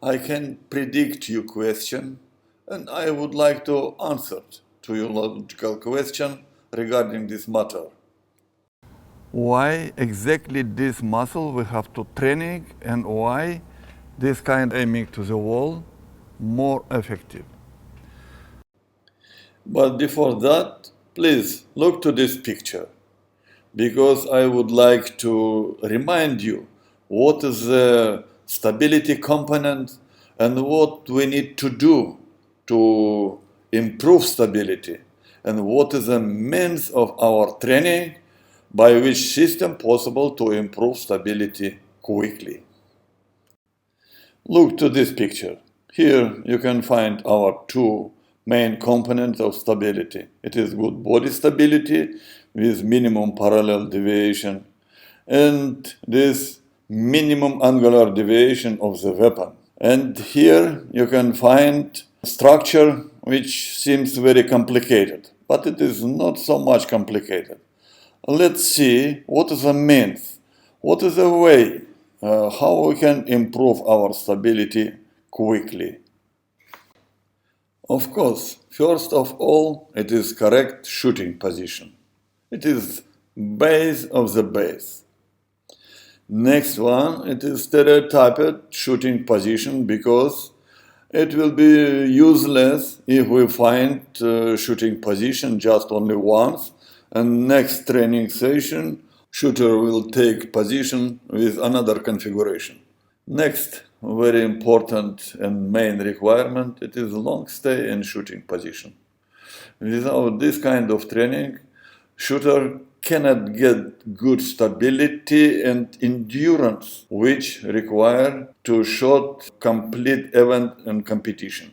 I can predict your question, and I would like to answer to your logical question regarding this matter. Why exactly this muscle we have to training, and why this kind aiming to the wall more effective? But before that, please look to this picture, because I would like to remind you what is the stability component and what we need to do to improve stability, and what is the means of our training by which system possible to improve stability quickly. Look to this picture. Here you can find our two main components of stability. It is good body stability with minimum parallel deviation, and this minimum angular deviation of the weapon. And here you can find structure which seems very complicated, but it is not so much complicated. Let's see what is the means, what is the way, how we can improve our stability quickly. Of course, first of all, it is correct shooting position. It is base of the base. Next one, it is stereotyped shooting position, because it will be useless if we find shooting position just only once, and next training session shooter will take position with another configuration. Next very important and main requirement, it is long stay in shooting position. Without this kind of training, shooter cannot get good stability and endurance, which require to shoot complete event and competition.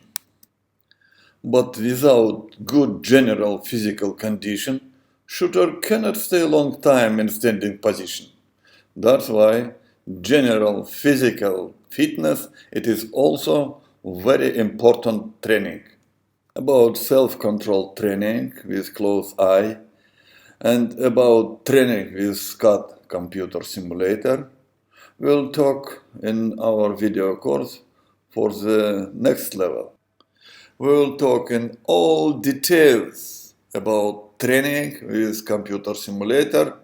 But without good general physical condition, shooter cannot stay a long time in standing position. That's why general physical fitness, it is also very important training. About self-control training with closed eye, and about training with SCAD computer simulator, we'll talk in our video course for the next level. We'll talk in all details about training with computer simulator,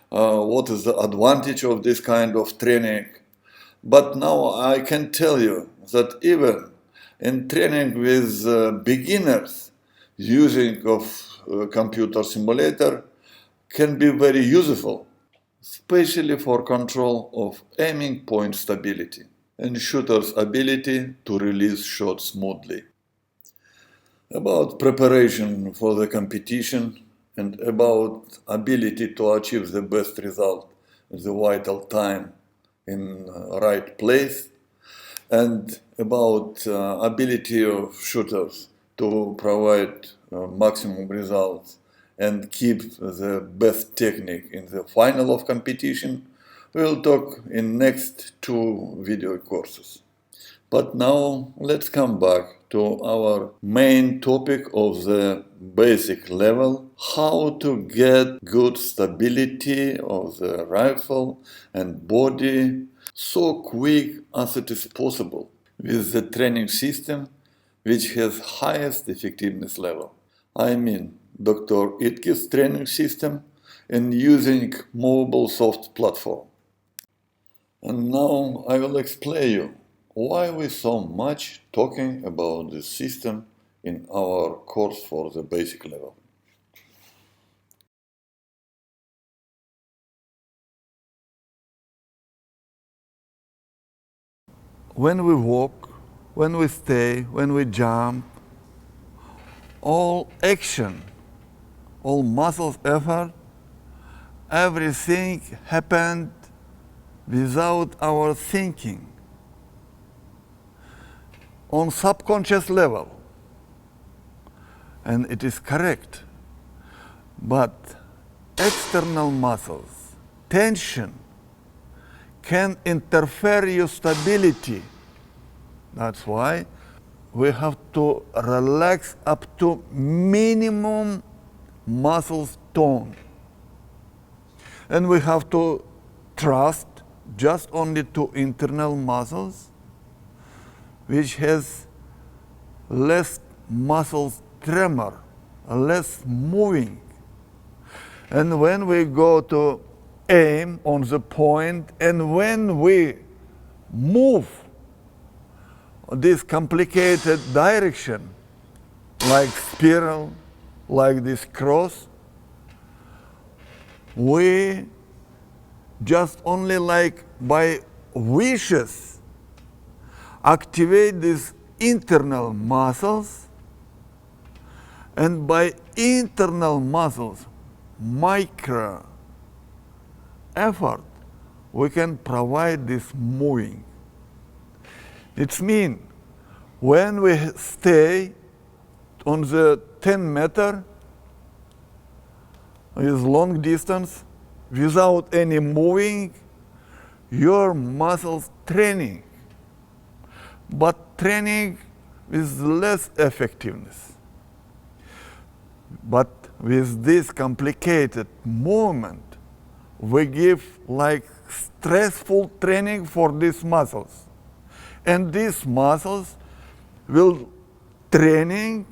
what is the advantage of this kind of training. But now I can tell you that even in training with beginners, using of computer simulator can be very useful, especially for control of aiming point stability and shooter's ability to release shots smoothly. About preparation for the competition and about ability to achieve the best result at the vital time in right place, and about ability of shooters to provide maximum results and keep the best technique in the final of competition, we'll talk in next two video courses. But now let's come back to our main topic of the basic level, how to get good stability of the rifle and body so quick as it is possible with the training system which has highest effectiveness level. I mean Dr. Itke's training system and using movable soft platform. And now I will explain you why we so much talking about this system in our course for the basic level. When we walk, when we stay, when we jump, all action, all muscles effort, everything happened without our thinking, on subconscious level. And it is correct. But external muscles, tension, can interfere your stability. That's why we have to relax up to minimum muscle tone. And we have to trust just only to internal muscles which has less muscles tremor, less moving. And when we go to aim on the point, and when we move this complicated direction, like spiral, like this cross, we just only like by wishes activate these internal muscles, and by internal muscles, micro effort, we can provide this moving. It means when we stay on the 10-meter with long distance without any moving, your muscles training, but training with less effectiveness. But with this complicated movement, we give like stressful training for these muscles. And these muscles will training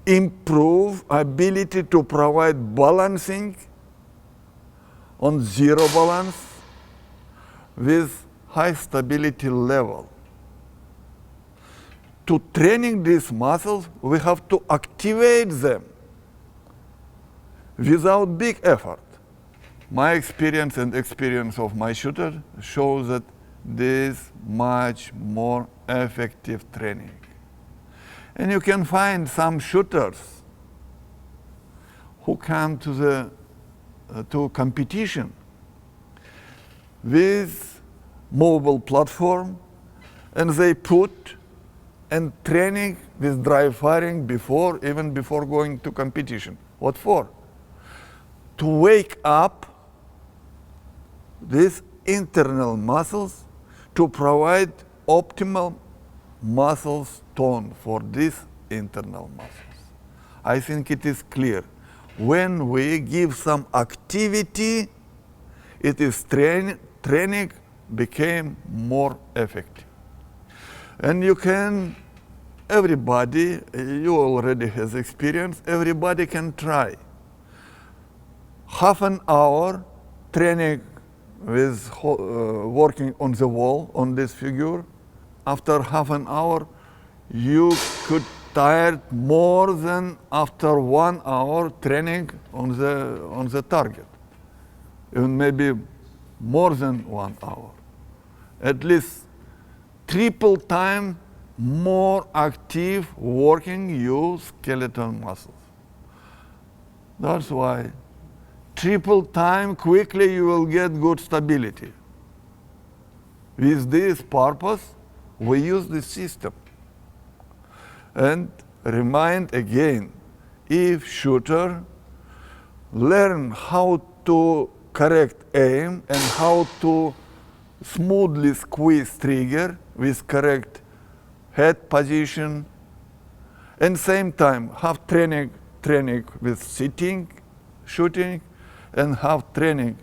improve ability to provide balancing on zero balance with high stability level. To training these muscles, we have to activate them without big effort. My experience and experience of my shooter shows that this much more effective training. And you can find some shooters who come to the to competition with mobile platform, and they put and training with dry firing even before going to competition. What for? To wake up these internal muscles to provide optimal muscles tone for these internal muscles. I think it is clear. When we give some activity, it is training became more effective. And you can, everybody, you already has experience, everybody can try. Half an hour training with working on the wall, on this figure. After half an hour, you could tired more than after 1 hour training on the target. Even maybe more than 1 hour. At least triple time more active working your skeletal muscles. That's why triple time quickly you will get good stability. With this purpose, we use this system. And remind again, if shooter learn how to correct aim and how to smoothly squeeze trigger with correct head position, and same time have training with sitting, shooting, and have training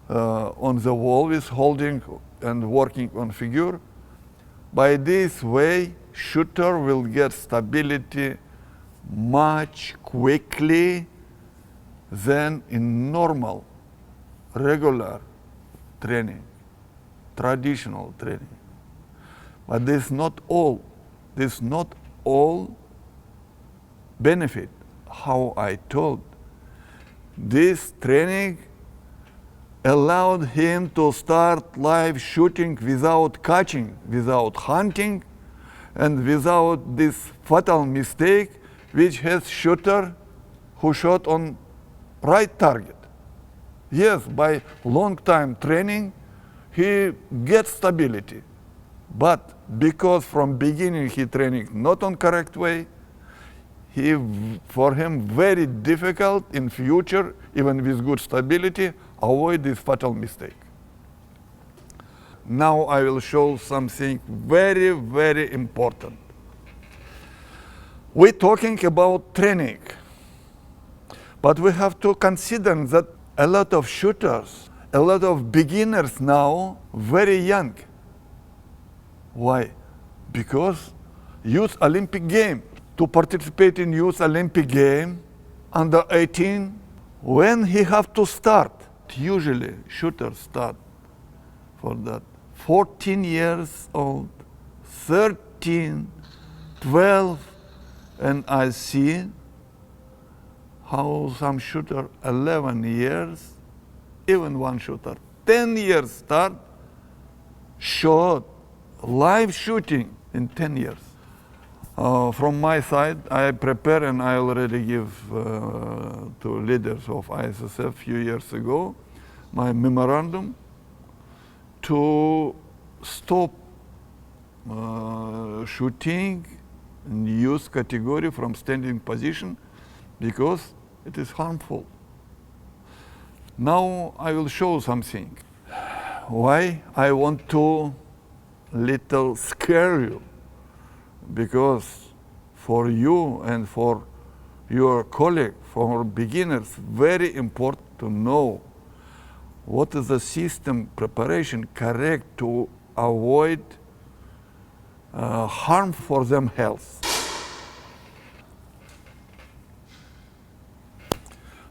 on the wall with holding and working on figure. By this way, shooter will get stability much quickly than in normal, regular training, traditional training. But this not all benefit. How I told, this training allowed him to start live shooting without catching, without hunting, and without this fatal mistake which has shooter who shot on right target. Yes, by long time training, he gets stability. But because from beginning he training not on correct way, for him very difficult in future, even with good stability, avoid this fatal mistake. Now I will show something very, very important. We're talking about training, but we have to consider that a lot of shooters, a lot of beginners now, very young. Why? Because Youth Olympic game. To participate in Youth Olympic game, under 18, when he have to start, usually shooters start for that 14 years old, 13, 12, and I see how some shooter 11 years, even one shooter 10 years start, shot, live shooting in 10 years. From my side, I prepare and I already give to leaders of ISSF a few years ago my memorandum to stop shooting in youth category from standing position because it is harmful. Now I will show something. Why I want to little scare you? Because for you and for your colleague, for beginners, very important to know what is the system preparation correct to avoid harm for them health.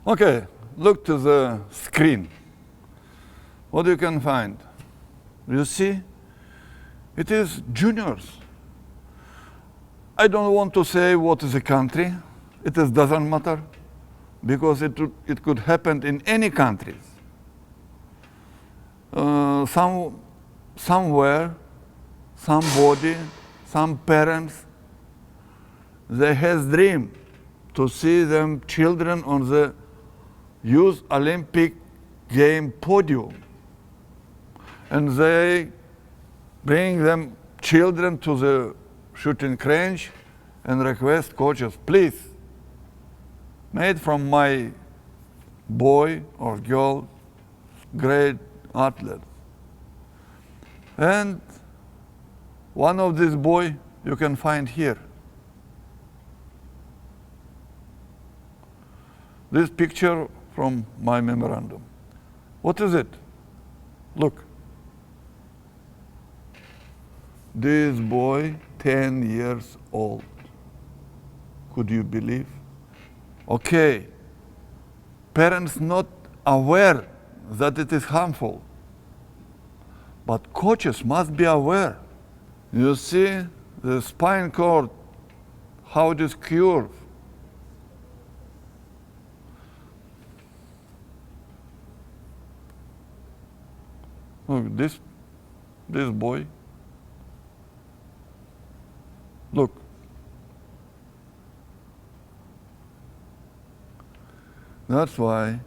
Okay, look to the screen. What you can find? You see, it is juniors. I don't want to say what is the country. It doesn't matter because it could happen in any countries. Somewhere, somebody, some parents, they has dream to see them children on the Youth Olympic game podium. And they bring them children to the shooting range and request coaches, please, made from my boy or girl great athlete. And one of these boy you can find here. This picture from my memorandum. What is it? Look. This boy, 10 years old. Could you believe? Okay, parents not aware that it is harmful, but coaches must be aware. You see the spine cord, how it is curved. Look, this boy. Look. That's why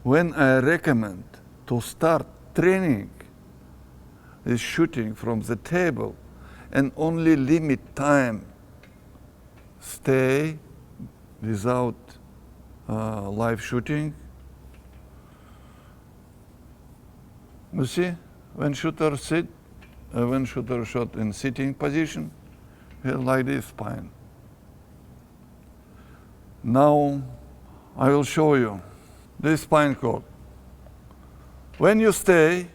when I recommend to start training is shooting from the table and only limit time stay without live shooting. You see, when shooter sit, when shooter shot in sitting position, like this spine. Now I will show you this spine cord. When you stay,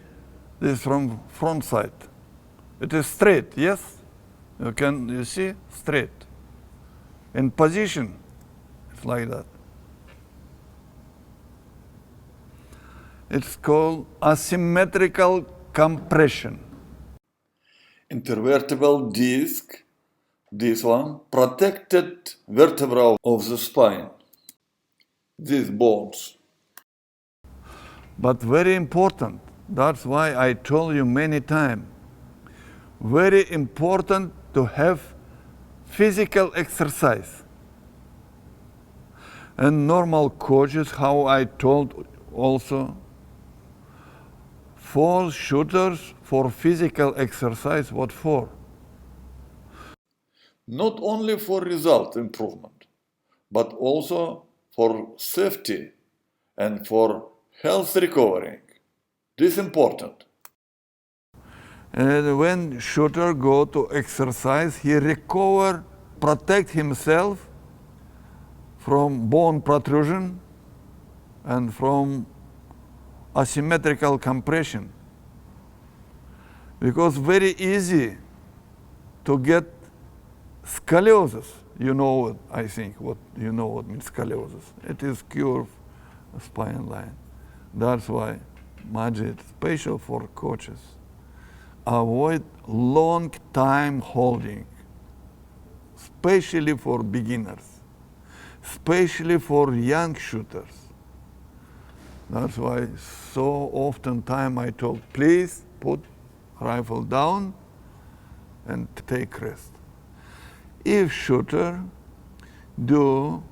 this from front side, it is straight, yes? You see, straight. In position, it's like that. It's called asymmetrical compression. Intervertebral disc, this one, protected vertebra of the spine, these bones. But very important, that's why I told you many times, very important to have physical exercise. And normal coaches, how I told also, for shooters, for physical exercise, what for? Not only for result improvement, but also for safety and for health recovering. This is important. And when shooter go to exercise, he recover, protect himself from bone protrusion and from asymmetrical compression. Because very easy to get scoliosis. You know what I think, what you know what means scoliosis. It is curved spine line. That's why Majid, special for coaches, avoid long time holding, especially for beginners, especially for young shooters. That's why so often time I told, please put rifle down and take rest. If shooter do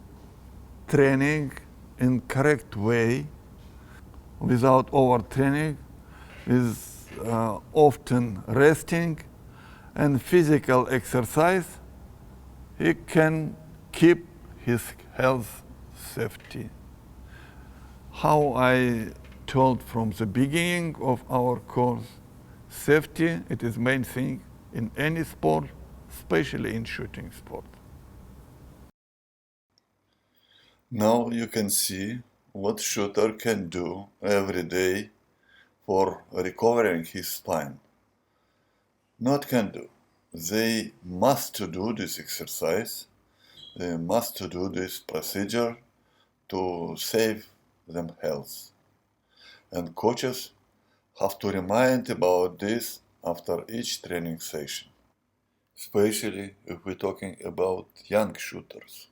training in correct way, without overtraining, with often resting and physical exercise, he can keep his health safety. How I told from the beginning of our course, safety, it is main thing in any sport, especially in shooting sport. Now you can see what shooter can do every day for recovering his spine. Not can do. They must do this exercise, they must do this procedure to save them health. And coaches have to remind about this after each training session, especially if we're talking about young shooters.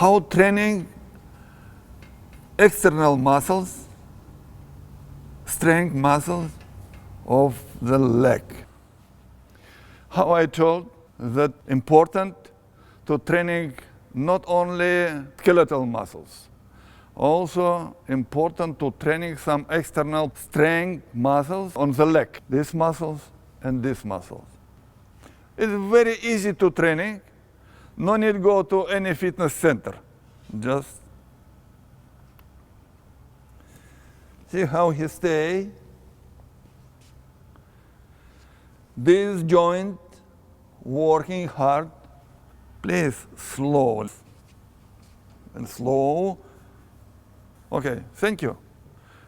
How training external muscles, strength muscles of the leg. How I told that important to training not only skeletal muscles, also important to training some external strength muscles on the leg, these muscles and these muscles. It's very easy to training. No need go to any fitness center. Just see how he stay. This joint working hard. Please slow and slow. Okay, thank you.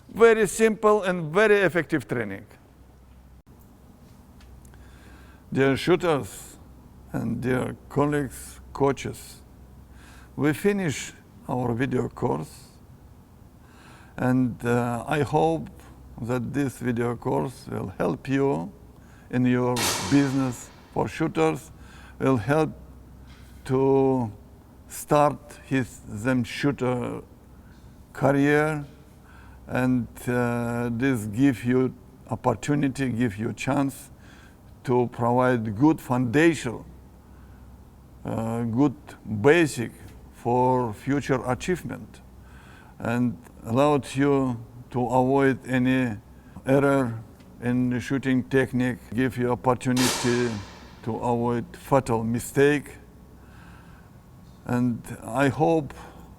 Very simple and very effective training. Dear shooters and dear colleagues, coaches, we finish our video course, and I hope that this video course will help you in your business for shooters, will help to start them shooter career, and this give you opportunity, give you chance to provide good foundation, good basic for future achievement, and allowed you to avoid any error in the shooting technique, give you opportunity to avoid fatal mistake. And I hope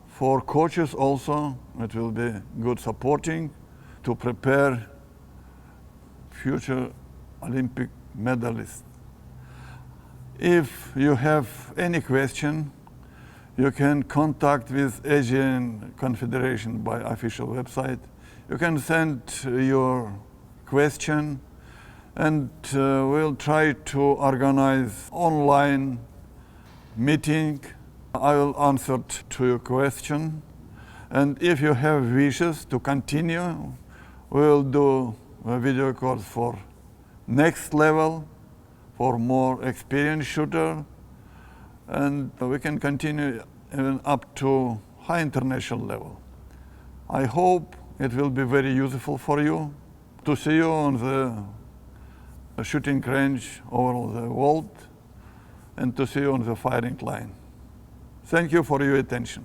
for coaches also it will be good supporting to prepare future Olympic medalists. If you have any question, you can contact with Asian Confederation by official website. You can send your question, and we'll try to organize online meeting. I will answer to your question, and if you have wishes to continue, we'll do a video course for next level, for more experienced shooter, and we can continue even up to high international level. I hope it will be very useful for you to see you on the shooting range over the world and to see you on the firing line. Thank you for your attention.